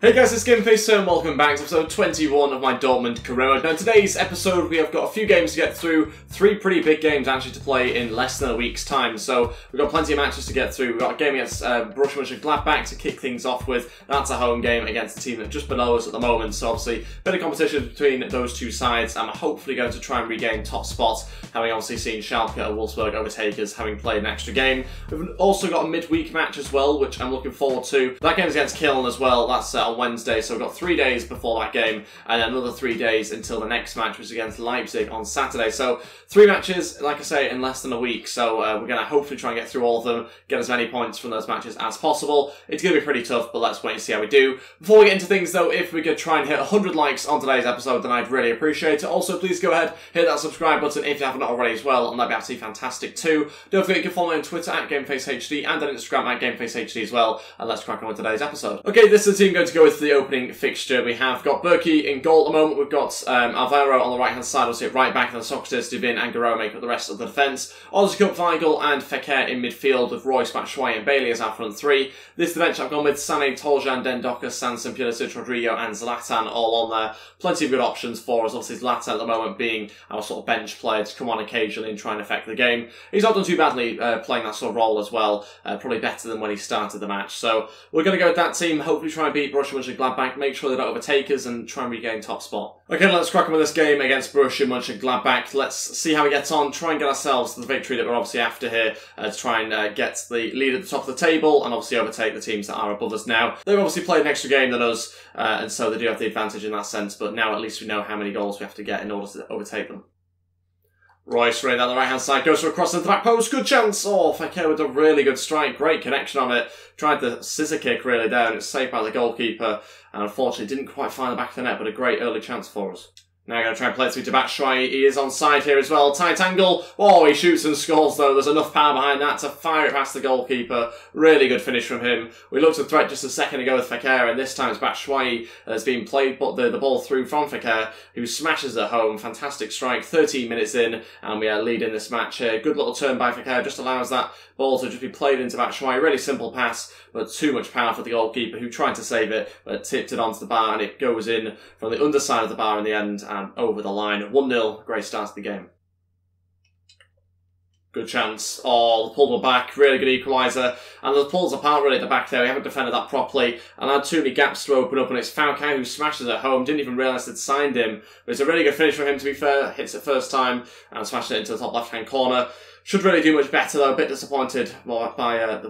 Hey guys, it's GameFace and welcome back to episode 21 of my Dortmund career. Now in today's episode we have got a few games to get through, three pretty big games actually to play in less than a week's time. So we've got plenty of matches to get through. We've got a game against Borussia Mönchengladbach to kick things off with. That's a home game against a team that's just below us at the moment. So obviously a bit of competition between those two sides. I'm hopefully going to try and regain top spot, having obviously seen Schalke and Wolfsburg overtake us, having played an extra game. We've also got a midweek match as well, which I'm looking forward to. That game's against Kiel as well. That's on Wednesday, so we've got 3 days before that game, and then another 3 days until the next match, which is against Leipzig on Saturday. So 3 matches, like I say, in less than a week. So we're going to hopefully try and get through all of them, get as many points from those matches as possible. It's going to be pretty tough, but let's wait and see how we do. Before we get into things though, if we could try and hit 100 likes on today's episode, then I'd really appreciate it. Also, please go ahead, hit that subscribe button if you haven't already as well, and that'd be absolutely fantastic too. Don't forget you can follow me on Twitter at GameFaceHD and on Instagram at GameFaceHD as well. And let's crack on with today's episode. Okay, this is the team going to go with the opening fixture. We have got Berkey in goal at the moment. We've got Alvaro on the right hand side, obviously at right back, and then Socrates, Duvin and Guerrero make up the rest of the defence. Ozcup, Weigl and Fekir in midfield, with Royce, Batshuayi and Bailey as our front three. This is the bench I've gone with Sané, Toljan, Dendoka, Sanson, Pulisic, Rodrigo and Zlatan all on there. Plenty of good options for us. Obviously Zlatan at the moment being our sort of bench player to come on occasionally and try and affect the game. He's not done too badly playing that sort of role as well. Probably better than when he started the match. So we're going to go with that team, hopefully try and beat Borussia Mönchengladbach, make sure they don't overtake us and try and regain top spot. Okay, let's crack on with this game against Borussia Mönchengladbach. Let's see how we get on, try and get ourselves the victory that we're obviously after here, to try and get the lead at the top of the table and obviously overtake the teams that are above us now. They've obviously played an extra game than us, and so they do have the advantage in that sense, but now at least we know how many goals we have to get in order to overtake them. Royce running down the right hand side, goes for a cross into the back post, good chance! Oh, Fekir with a really good strike, great connection on it. Tried the scissor kick really there, and it's saved by the goalkeeper, and unfortunately didn't quite find the back of the net, but a great early chance for us. Now going to try and play it through to Batshuayi. He is on side here as well. Tight angle. Oh, he shoots and scores though. There's enough power behind that to fire it past the goalkeeper. Really good finish from him. We looked at threat just a second ago with Fekir, and this time it's Batshuayi that's been played, but the ball through from Fekir, who smashes it home. Fantastic strike. 13 minutes in, and we are leading this match here. Good little turn by Fekir. Just allows that ball to just be played into Batshuayi. Really simple pass, but too much power for the goalkeeper, who tried to save it, but tipped it onto the bar, and it goes in from the underside of the bar in the end and over the line. 1-0, great start to the game. Good chance. Oh, the pulled back, really good equaliser. And the pulls apart really at the back there. We haven't defended that properly. And had too many gaps to open up, and it's Falcao who smashes it home. Didn't even realise they'd signed him. But it's a really good finish from him, to be fair. Hits it first time and smashes it into the top left-hand corner. Should really do much better though. A bit disappointed by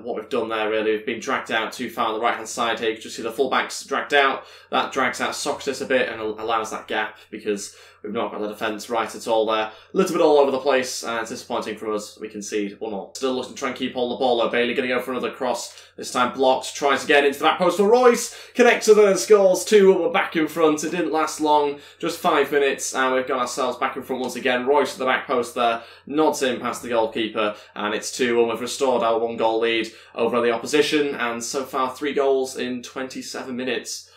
what we've done there really. We've been dragged out too far on the right hand side here. You can just see the fullbacks dragged out. That drags out Socrates a bit and allows that gap because we've not got the defence right at all there. A little bit all over the place. It's disappointing from us. We concede 1-0. Still looking to try and keep hold of the ball though. Bailey going to go for another cross. This time blocked. Tries again into the back post for Royce. Connects to the scores. 2-1. We're back in front. It didn't last long. Just 5 minutes. And we've got ourselves back in front once again. Royce to the back post there. Nods in past the goalkeeper. And it's 2-1. We've restored our 1-goal lead over the opposition. And so far 3 goals in 27 minutes.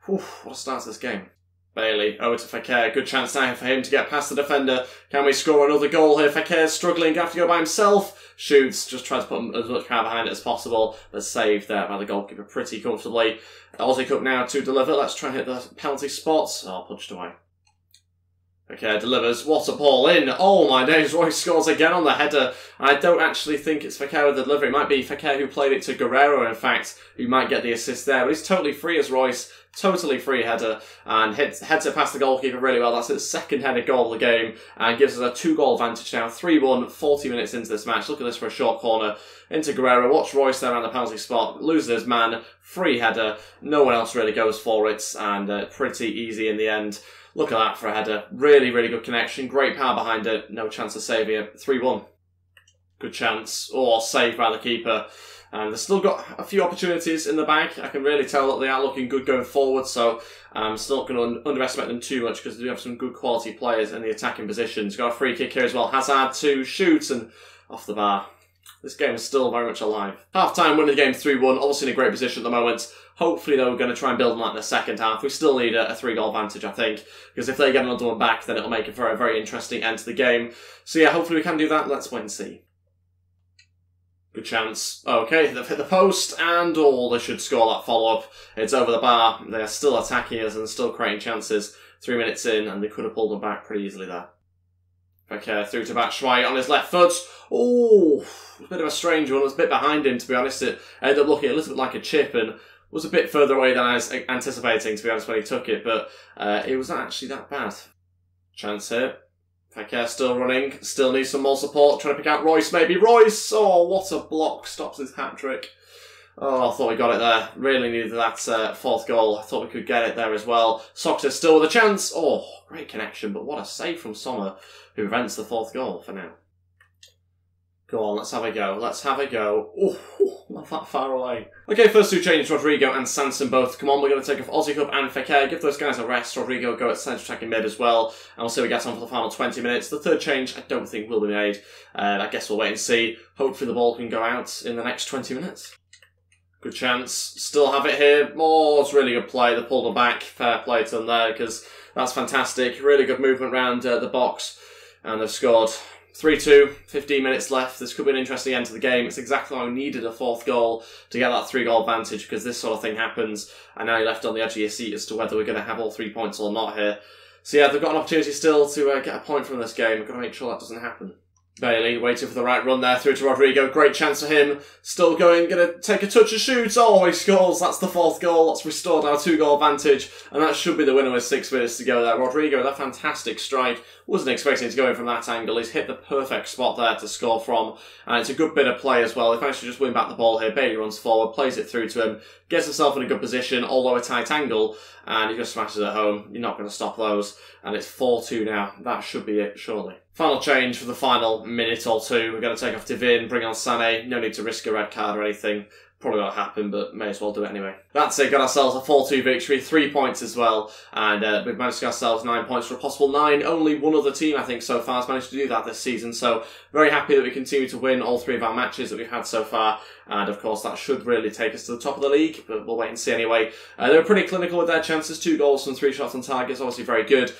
Whew, what a start to this game. Bailey over to Fekir. Good chance now for him to get past the defender. Can we score another goal here? Fekir's struggling. Have to go by himself. Shoots. Just tries to put as much power behind it as possible. But saved there by the goalkeeper pretty comfortably. Ozcup now to deliver. Let's try and hit the penalty spots. Oh, punched away. Okay, delivers. What a ball in. Oh my days, Royce scores again on the header. I don't actually think it's Fekir with the delivery. It might be Fekir who played it to Guerrero, in fact, who might get the assist there. But he's totally free as Royce. Totally free header. And heads it past the goalkeeper really well. That's his second headed goal of the game. And gives us a 2-goal advantage now. 3-1, 40 minutes into this match. Look at this for a short corner. Into Guerrero. Watch Royce there around the penalty spot. Loses his man. Free header. No one else really goes for it. And pretty easy in the end. Look at that for a header. Really, really good connection. Great power behind it. No chance of saving it. 3-1. Good chance. Oh, saved by the keeper. And they've still got a few opportunities in the bag. I can really tell that they are looking good going forward. So I'm still not going to underestimate them too much because they do have some good quality players in the attacking positions. Got a free kick here as well. Hazard to shoot and off the bar. This game is still very much alive. Half-time, winning the game 3-1. Obviously in a great position at the moment. Hopefully, though, we're going to try and build on that in the second half. We still need a 3-goal advantage, I think, because if they get another one back, then it'll make it for a very interesting end to the game. So yeah, hopefully we can do that. Let's wait and see. Good chance. Okay, they've hit the post, and oh, they should score that follow-up. It's over the bar. They are still attacking us and still creating chances. 3 minutes in, and they could have pulled them back pretty easily there. Okay, through to Batshuayi on his left foot. Oh, a bit of a strange one. It was a bit behind him, to be honest. It ended up looking a little bit like a chip, and was a bit further away than I was anticipating, to be honest, when he took it. But it was actually that bad. Chance here. Fekir still running. Still needs some more support. Trying to pick out Royce, maybe. Royce! Oh, what a block. Stops his hat-trick. Oh, I thought we got it there. Really needed that fourth goal. I thought we could get it there as well. Soxer still with a chance. Oh, great connection, but what a save from Sommer, who prevents the fourth goal for now. Go on, let's have a go. Let's have a go. Oh, not that far away. Okay, first two changes, Rodrigo and Sanson both. Come on, we're going to take off Aussie Cup and Fekir. Give those guys a rest. Rodrigo go at centre attacking mid as well. And we'll see we get on for the final 20 minutes. The third change, I don't think will be made. I guess we'll wait and see. Hopefully the ball can go out in the next 20 minutes. Good chance. Still have it here. Oh, it's really good play. They pulled them back. Fair play to them there, because that's fantastic. Really good movement around the box. And they've scored. 3-2, 15 minutes left. This could be an interesting end to the game. It's exactly why we needed a fourth goal to get that 3-goal advantage, because this sort of thing happens. And now you're left on the edge of your seat as to whether we're going to have all 3 points or not here. So yeah, they've got an opportunity still to get a point from this game. We've got to make sure that doesn't happen. Bailey waiting for the right run there through to Rodrigo. Great chance for him. Still going, going to take a touch and shoot. Oh, he scores. That's the fourth goal. That's restored our 2-goal advantage. And that should be the winner with 6 minutes to go there. Rodrigo with a fantastic strike. Wasn't expecting to go in from that angle. He's hit the perfect spot there to score from. And it's a good bit of play as well. He managed to just win back the ball here. Bailey runs forward, plays it through to him. Gets himself in a good position, although a tight angle. And he just smashes it home. You're not going to stop those. And it's 4-2 now. That should be it, surely. Final change for the final minute or two. We're going to take off Divin, bring on Sané. No need to risk a red card or anything. Probably won't happen, but may as well do it anyway. That's it. Got ourselves a 4-2 victory. 3 points as well. And we've managed to get ourselves 9 points for a possible 9. Only one other team, I think, so far has managed to do that this season. So very happy that we continue to win all 3 of our matches that we've had so far. And of course, that should really take us to the top of the league. But we'll wait and see anyway. They were pretty clinical with their chances. 2 goals from 3 shots on target. It's obviously very good.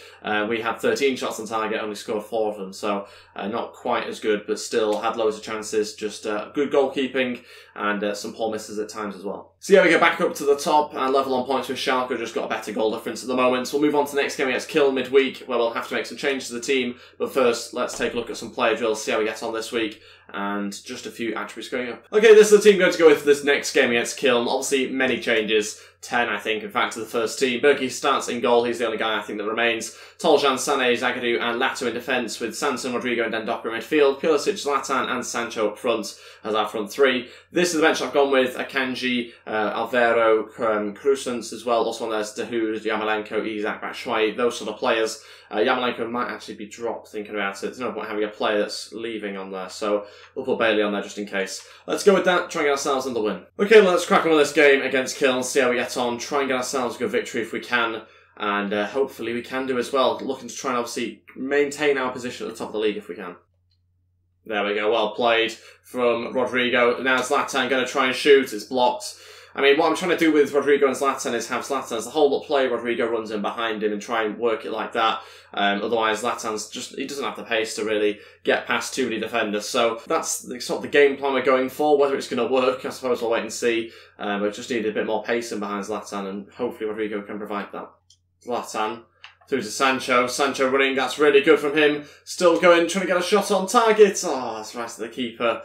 We had 13 shots on target, only scored 4 of them. So not quite as good, but still had loads of chances. Just good goalkeeping and some poor misses at times as well. So yeah, we get back up to the top and level on points with Schalke. Just got a better goal difference at the moment. So we'll move on to the next game against Kiel midweek, where we'll have to make some changes to the team. But first, let's take a look at some player drills, see how we get on this week, and just a few attributes going up. Okay, this is the team going to go with for this next game against Kiel. Obviously, many changes. 10, I think, in fact, to the first team. Berkey starts in goal. He's the only guy, I think, that remains. Toljan, Sané, Zagadou and Lato in defence, with Sanson, Rodrigo and Dendoncker in midfield. Pulisic, Zlatan and Sancho up front as our front 3. This is the bench I've gone with. Akanji, Alvaro, Krusens as well. Also on there's Dahoud, Yarmolenko, Isak, Batshuayi, those sort of players. Yarmolenko might actually be dropped, thinking about it. There's no point having a player that's leaving on there, so we'll put Bailey on there just in case. Let's go with that, try and get ourselves in the win. Okay, let's crack on with this game against Kiel and see how we get on. Try and get ourselves a good victory if we can, and hopefully we can do as well. Looking to try and obviously maintain our position at the top of the league if we can. There we go, well played from Rodrigo. Now Zlatan going to try and shoot, it's blocked. I mean, what I'm trying to do with Rodrigo and Zlatan is have Zlatan as the hold-up play, Rodrigo runs in behind him and try and work it like that. Otherwise, Zlatan's just, he doesn't have the pace to really get past too many defenders. So that's sort of the game plan we're going for. Whether it's going to work, I suppose we'll wait and see. We just need a bit more pace in behind Zlatan, and hopefully Rodrigo can provide that. Zlatan through to Sancho. Sancho running, that's really good from him. Still going, trying to get a shot on target. Oh, that's right to the keeper.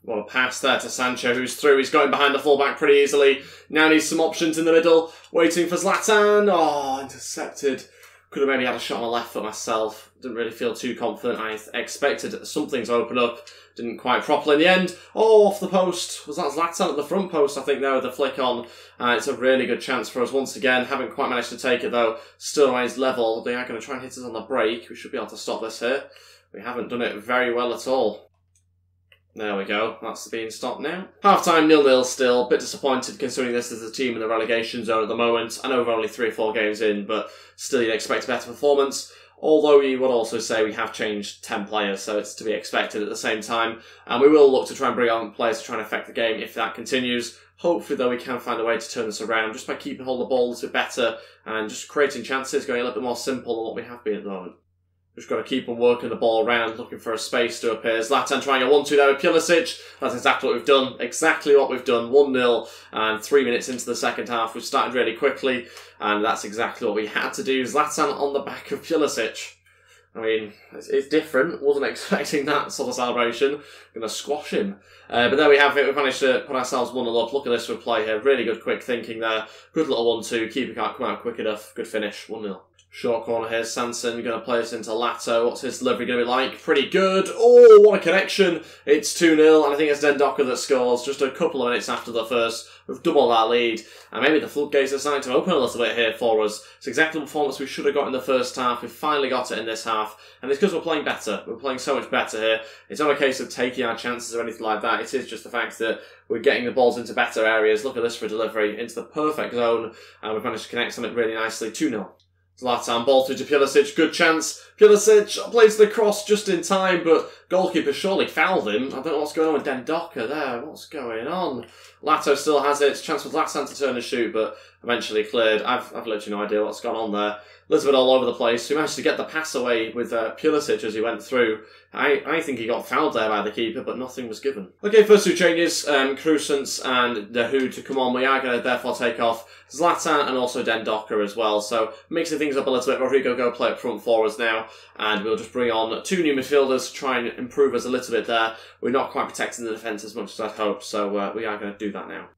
What a pass there to Sancho, who's through. He's going behind the fullback pretty easily. Now needs some options in the middle. Waiting for Zlatan. Oh, intercepted. Could have maybe had a shot on my left foot myself. Didn't really feel too confident. I expected something to open up. Didn't quite properly in the end. Oh, off the post. Was that Zlatan at the front post, I think, there with the flick on. It's a really good chance for us once again. Haven't quite managed to take it, though. Still remains level. They are going to try and hit us on the break. We should be able to stop this here. We haven't done it very well at all. There we go, that's being stopped now. Half-time 0-0 still, bit disappointed considering this is a team in the relegation zone at the moment. I know we're only 3 or 4 games in, but still you'd expect a better performance. Although you would also say we have changed 10 players, so it's to be expected at the same time. And we will look to try and bring on players to try and affect the game if that continues. Hopefully, though, we can find a way to turn this around just by keeping hold of the ball a little bit better and just creating chances, going a little bit more simple than what we have been at the moment. Just got to keep on working the ball around, looking for a space to appear. ZLATAN trying a 1-2 there with Pulisic. That's exactly what we've done. Exactly what we've done. 1-0 and 3 minutes into the second half. We've started really quickly and that's exactly what we had to do. ZLATAN on the back of Pulisic. I mean, it's different. Wasn't expecting that sort of celebration. Going to squash him. But there we have it. We've managed to put ourselves 1-0 up. Look at this for play here. Really good quick thinking there. Good little 1-2. Keeper can't come out quick enough. Good finish. 1-0. Short corner here. Sanson going to play us into Lato. What's his delivery going to be like? Pretty good. Oh, what a connection. It's 2-0. And I think it's Dendocker that scores just a couple of minutes after the first. We've doubled our lead. And maybe the floodgates are starting to open a little bit here for us. It's exactly the performance we should have got in the first half. We finally got it in this half. And it's because we're playing better. We're playing so much better here. It's not a case of taking our chances or anything like that. It is just the fact that we're getting the balls into better areas. Look at this for delivery into the perfect zone. And we've managed to connect on it really nicely. 2-0. ZLATAN ball through to Pulisic, good chance. Pulisic plays the cross just in time, but goalkeeper surely fouled him. I don't know what's going on with Dendocker there. What's going on? Lato still has it. It's a chance for ZLATAN to turn and shoot, but eventually cleared. I've literally no idea what's gone on there. Elizabeth all over the place. We managed to get the pass away with Pulisic as he went through. I think he got fouled there by the keeper, but nothing was given. Okay, first two changes. Cruisance and Dahoud to come on. We are going to therefore take off ZLATAN and also Dendocker as well. So mixing things up a little bit. Rodrigo go play up front for us now. And we'll just bring on two new midfielders to try and improve us a little bit there. We're not quite protecting the defence as much as I'd hoped. So we are going to do that now.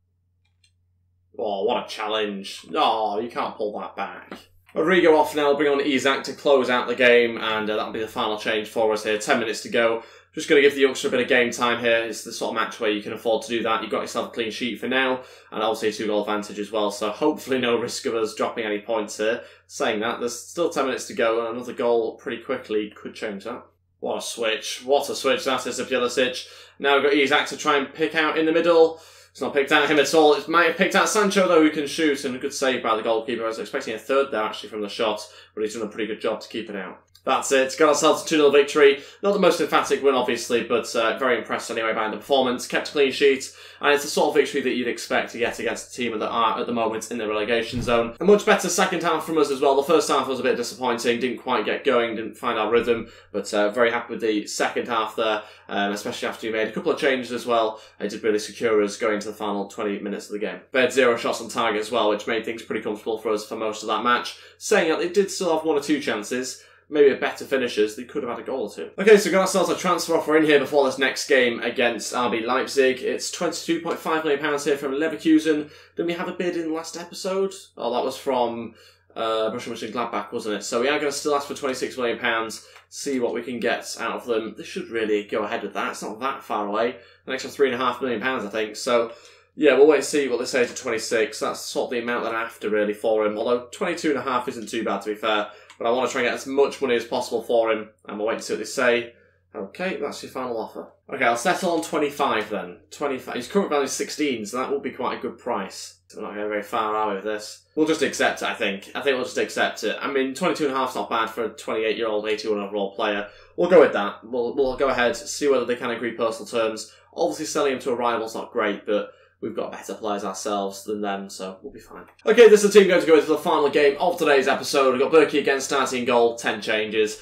Oh, what a challenge. Oh, you can't pull that back. Rodrigo off now, bring on Isak to close out the game, and that'll be the final change for us here. 10 minutes to go. Just going to give the youngster a bit of game time here. It's the sort of match where you can afford to do that. You've got yourself a clean sheet for now, and obviously a 2-goal advantage as well, so hopefully no risk of us dropping any points here. Saying that, there's still 10 minutes to go, and another goal pretty quickly could change that. What a switch. What a switch that is to Pulisic. Now we've got Isak to try and pick out in the middle. It's not picked out him at all. It might have picked out Sancho, though, who can shoot, and a good save by the goalkeeper. I was expecting a third there, actually, from the shot, but he's done a pretty good job to keep it out. That's it. Got ourselves a 2-0 victory. Not the most emphatic win, obviously, but very impressed anyway by the performance. Kept a clean sheet, and it's the sort of victory that you'd expect to get against a team that are, at the moment, in the relegation zone. A much better second half from us as well. The first half was a bit disappointing. Didn't quite get going, didn't find our rhythm, but very happy with the second half there, especially after we made a couple of changes as well. It did really secure us going into the final 20 minutes of the game. They had 0 shots on target as well, which made things pretty comfortable for us for most of that match. Saying that, they did still have 1 or 2 chances. Maybe a better finishers, they could have had a goal or 2. Okay, so we've got ourselves a transfer offer in here before this next game against RB Leipzig. It's £22.5 million here from Leverkusen. Didn't we have a bid in the last episode? Oh, that was from Borussia Mönchengladbach, wasn't it? So we are going to still ask for £26 million, see what we can get out of them. They should really go ahead with that. It's not that far away. An extra £3.5 million, I think. So yeah, we'll wait and see what they say to 26. That's sort of the amount that I'm after, really, for him. Although 22.5 isn't too bad, to be fair. But I want to try and get as much money as possible for him, and we'll wait to see what they say. Okay, that's your final offer. Okay, I'll settle on 25 then. 25. His current value is 16, so that will be quite a good price. So we're not going very far, are we, with this? We'll just accept it, I think. I think we'll just accept it. I mean, 22.5 is not bad for a 28-year-old, 81 overall player. We'll go with that. We'll go ahead, see whether they can agree personal terms. Obviously, selling him to a rival's not great, but we've got better players ourselves than them, so we'll be fine. Okay, this is the team going to go into the final game of today's episode. We've got Berkey again starting in goal, 10 changes.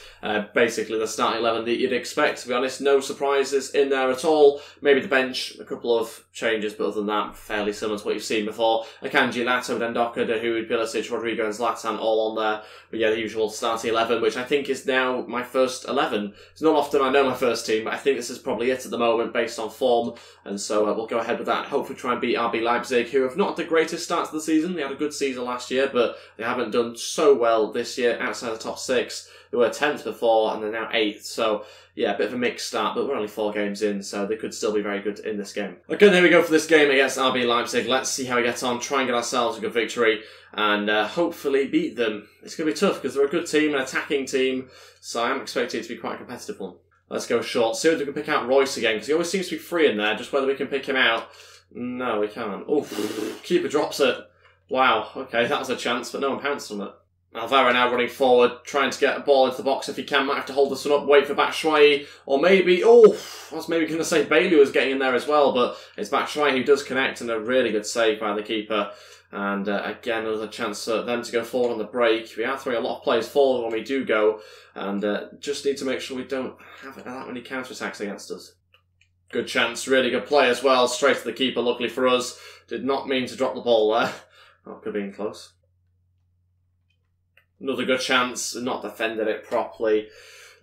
Basically the starting 11 that you'd expect, to be honest. No surprises in there at all. Maybe the bench, a couple of changes, but other than that, fairly similar to what you've seen before. Akanji, Lato, Dendocker, Dahoud, Pulisic, Rodrigo and ZLATAN all on there. But yeah, the usual starting 11, which I think is now my first 11. It's not often I know my first team, but I think this is probably it at the moment based on form. And so we'll go ahead with that. Hopefully try and beat RB Leipzig, who have not had the greatest start to the season. They had a good season last year, but they haven't done so well this year outside the top 6. They were 10th before, and they're now 8th. So, yeah, a bit of a mixed start, but we're only 4 games in, so they could still be very good in this game. Okay, there we go for this game against RB Leipzig. Let's see how we get on, try and get ourselves a good victory, and hopefully beat them. It's going to be tough, because they're a good team, an attacking team, so I'm expecting it to be quite a competitive one. Let's go short. See if we can pick out Royce again, because he always seems to be free in there, just whether we can pick him out. No, we can't. Oh, keeper drops it. Wow, okay, that was a chance, but no one pounced on it. Alvaro now running forward, trying to get a ball into the box if he can. Might have to hold this one up, wait for Batshuayi, or maybe, oh, I was maybe going to say Bailey was getting in there as well, but it's Batshuayi who does connect, and a really good save by the keeper. And again, another chance for them to go forward on the break. We are throwing a lot of players forward when we do go, and just need to make sure we don't have that many counter-attacks against us. Good chance, really good play as well, straight to the keeper, luckily for us. Did not mean to drop the ball there. Oh, could have been close. Another good chance, not defended it properly.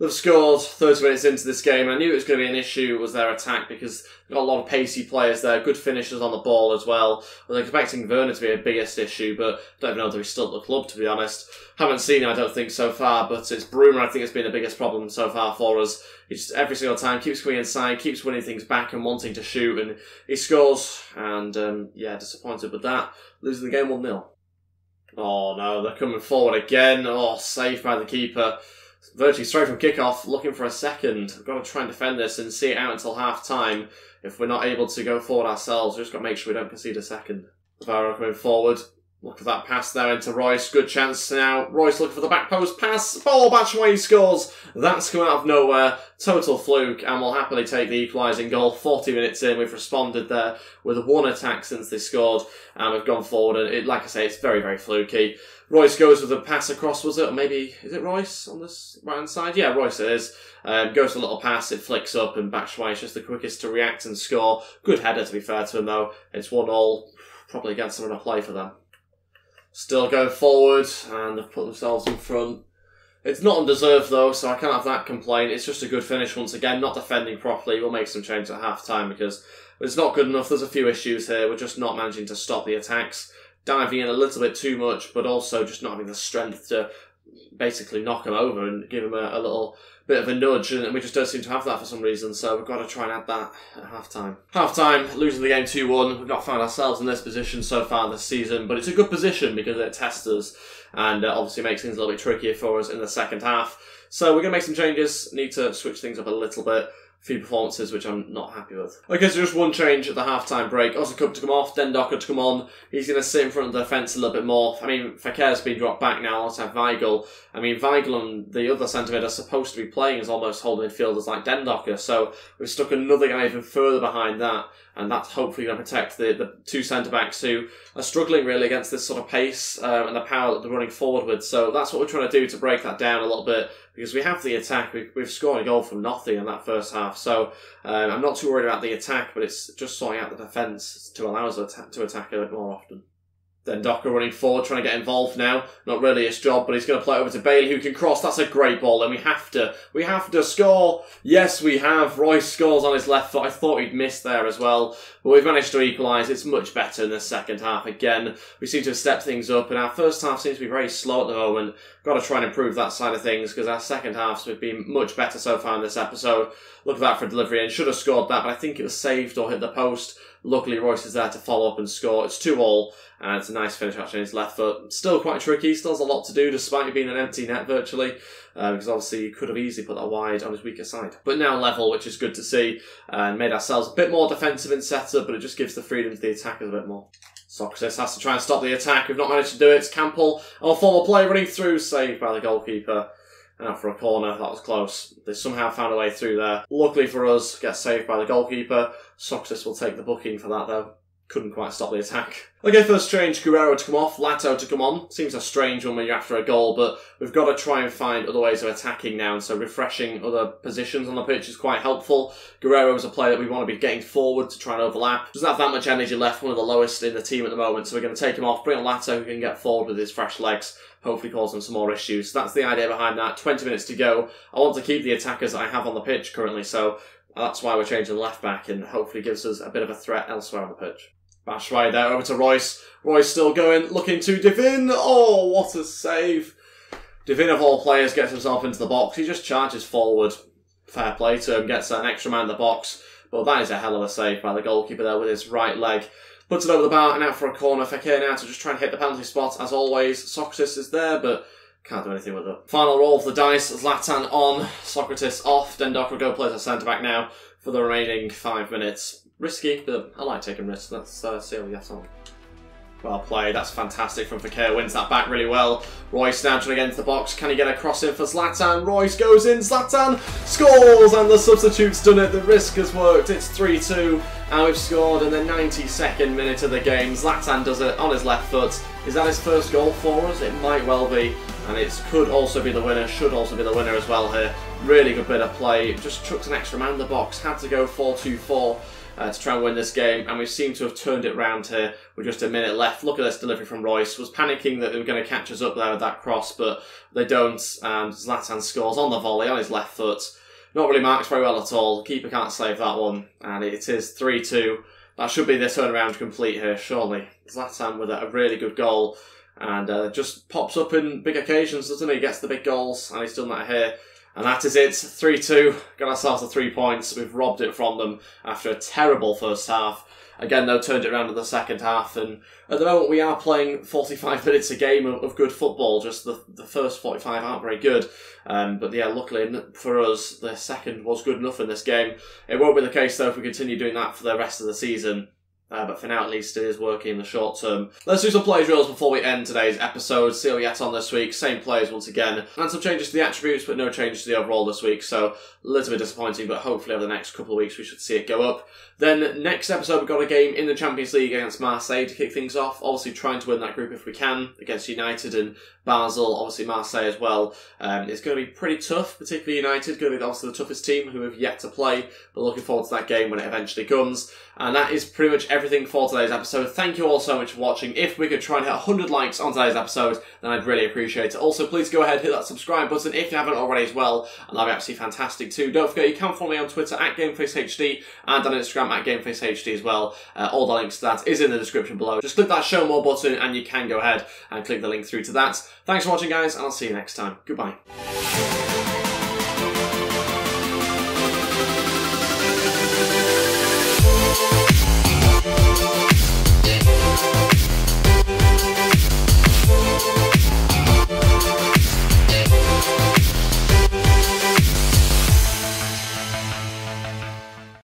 They've scored 30 minutes into this game. I knew it was going to be an issue, was their attack, because they've got a lot of pacey players there, good finishers on the ball as well. I was expecting Werner to be a biggest issue, but I don't even know if he's still at the club, to be honest. Haven't seen him, I don't think, so far, but it's Bruma, I think, has been the biggest problem so far for us. He just, every single time, keeps coming inside, keeps winning things back and wanting to shoot, and he scores, and yeah, disappointed with that. Losing the game 1-0. Oh no, they're coming forward again. Oh, saved by the keeper. Virtually straight from kickoff, looking for a second. We've got to try and defend this and see it out until half time. If we're not able to go forward ourselves, we've just got to make sure we don't concede a second. Alvaro coming forward. Look at that pass there into Royce. Good chance now. Royce looking for the back post pass. Oh, Batshuayi scores. That's come out of nowhere. Total fluke, and we'll happily take the equalising goal. 40 minutes in, we've responded there with one attack since they scored, and we've gone forward. And like I say, it's very, very fluky. Royce goes with a pass across, was it? Or maybe, is it Royce on this right-hand side? Yeah, Royce it is. Goes for a little pass, it flicks up, and Batshuayi is just the quickest to react and score. Good header, to be fair to him, though. It's 1-1, probably against someone to play for them. Still going forward, and they've put themselves in front. It's not undeserved, though, so I can't have that complaint. It's just a good finish once again, not defending properly. We'll make some changes at half-time because it's not good enough. There's a few issues here. We're just not managing to stop the attacks. Diving in a little bit too much, but also just not having the strength to basically knock him over and give him a little bit of a nudge, and we just don't seem to have that for some reason, so we've got to try and add that at half-time. Half-time, losing the game 2-1. We've not found ourselves in this position so far this season, but it's a good position because it tests us and obviously makes things a little bit trickier for us in the second half. So we're going to make some changes, need to switch things up a little bit. Few performances which I'm not happy with. Okay, so just one change at the half-time break. Osakub to come off, Dendocker to come on. He's going to sit in front of the defence a little bit more. I mean, Fekir's been dropped back now. Let's have Weigl. I mean, Weigl and the other centre-mid are supposed to be playing as almost holding midfielders like Dendocker, so we've stuck another guy even further behind that, and that's hopefully going to protect the two centre-backs who are struggling really against this sort of pace and the power that they're running forward with. So that's what we're trying to do to break that down a little bit, because we have the attack. We've scored a goal from nothing in that first half, so I'm not too worried about the attack, but it's just sorting out the defence to allow us to attack a bit more often. Then Docker running forward, trying to get involved now. Not really his job, but he's going to play it over to Bailey, who can cross. That's a great ball, and we have to score. Yes, we have. Royce scores on his left foot. I thought he'd missed there as well, but we've managed to equalise. It's much better in the second half again. We seem to have stepped things up, and our first half seems to be very slow at the moment. Got to try and improve that side of things, because our second halves have been much better so far in this episode. Look at that for delivery, and should have scored that, but I think it was saved or hit the post. Luckily, Royce is there to follow up and score. It's 2-2, and it's a nice finish actually on his left foot. Still quite tricky, still has a lot to do despite it being an empty net virtually, because obviously he could have easily put that wide on his weaker side. But now level, which is good to see, and made ourselves a bit more defensive in setup, but it just gives the freedom to the attackers a bit more. Socrates has to try and stop the attack. We've not managed to do it. It's Campbell, our former player, running through, saved by the goalkeeper. Out for a corner, that was close. They somehow found a way through there. Luckily for us, gets saved by the goalkeeper. Socrates will take the booking for that though. Couldn't quite stop the attack. Okay, first change, Guerrero to come off, Lato to come on. Seems a strange one when you're after a goal, but we've got to try and find other ways of attacking now, and so refreshing other positions on the pitch is quite helpful. Guerrero is a player that we want to be getting forward to try and overlap. Doesn't have that much energy left, one of the lowest in the team at the moment, so we're going to take him off, bring on Lato who can get forward with his fresh legs. Hopefully cause them some more issues. That's the idea behind that. 20 minutes to go. I want to keep the attackers that I have on the pitch currently, so that's why we're changing the left back, and hopefully gives us a bit of a threat elsewhere on the pitch. Batshuayi there, over to Royce. Royce still going, looking to Divin. Oh, what a save. Divin, of all players, gets himself into the box. He just charges forward. Fair play to him, gets an extra man in the box. But that is a hell of a save by the goalkeeper there with his right leg. Puts it over the bar and out for a corner. Fekir now to just try and hit the penalty spot as always. Socrates is there, but can't do anything with it. Final roll of the dice. ZLATAN on, Socrates off. Dendocker go plays a centre-back now for the remaining 5 minutes. Risky, but I like taking risks. Let's see how we get on. Well played, that's fantastic from Fekir, wins that back really well. Royce now trying to get into the box, can he get a cross in for Zlatan? Royce goes in, Zlatan scores, and the substitute's done it, the risk has worked, it's 3-2, and we've scored in the 92nd minute of the game. Zlatan does it on his left foot. Is that his first goal for us? It might well be, and it could also be the winner, should also be the winner as well here. Really good bit of play, just chucked an extra man in the box, had to go 4-2-4. To try and win this game, and we seem to have turned it round here with just a minute left. Look at this delivery from Royce. Was panicking that they were going to catch us up there with that cross, but they don't, and Zlatan scores on the volley on his left foot. Not really marked very well at all. Keeper can't save that one, and it is 3-2. That should be the turnaround complete here, surely. Zlatan with a really good goal, and just pops up in big occasions, doesn't he? Gets the big goals, and he's done that here. And that is it, 3-2, got ourselves the 3 points, we've robbed it from them after a terrible first half. Again though, turned it around in the second half, and at the moment we are playing 45 minutes a game of good football, just the first 45 aren't very good. But yeah, luckily for us, the second was good enough in this game. It won't be the case though if we continue doing that for the rest of the season. But for now, at least, it is working in the short term. Let's do some play drills before we end today's episode. See how we get on this week. Same players once again. And some changes to the attributes, but no changes to the overall this week. So, a little bit disappointing, but hopefully over the next couple of weeks we should see it go up. Then, next episode, we've got a game in the Champions League against Marseille to kick things off. Obviously, trying to win that group if we can, against United and Basel, obviously Marseille as well. It's going to be pretty tough, particularly United. Going to be obviously the toughest team who have yet to play, but looking forward to that game when it eventually comes. And that is pretty much everything for today's episode. Thank you all so much for watching. If we could try and hit 100 likes on today's episode, then I'd really appreciate it. Also, please go ahead, hit that subscribe button if you haven't already as well, and that'd be absolutely fantastic too. Don't forget, you can follow me on Twitter at GamefaceHD and on Instagram at GamefaceHD as well. All the links to that is in the description below. Just click that show more button and you can go ahead and click the link through to that. Thanks for watching guys, and I'll see you next time. Goodbye.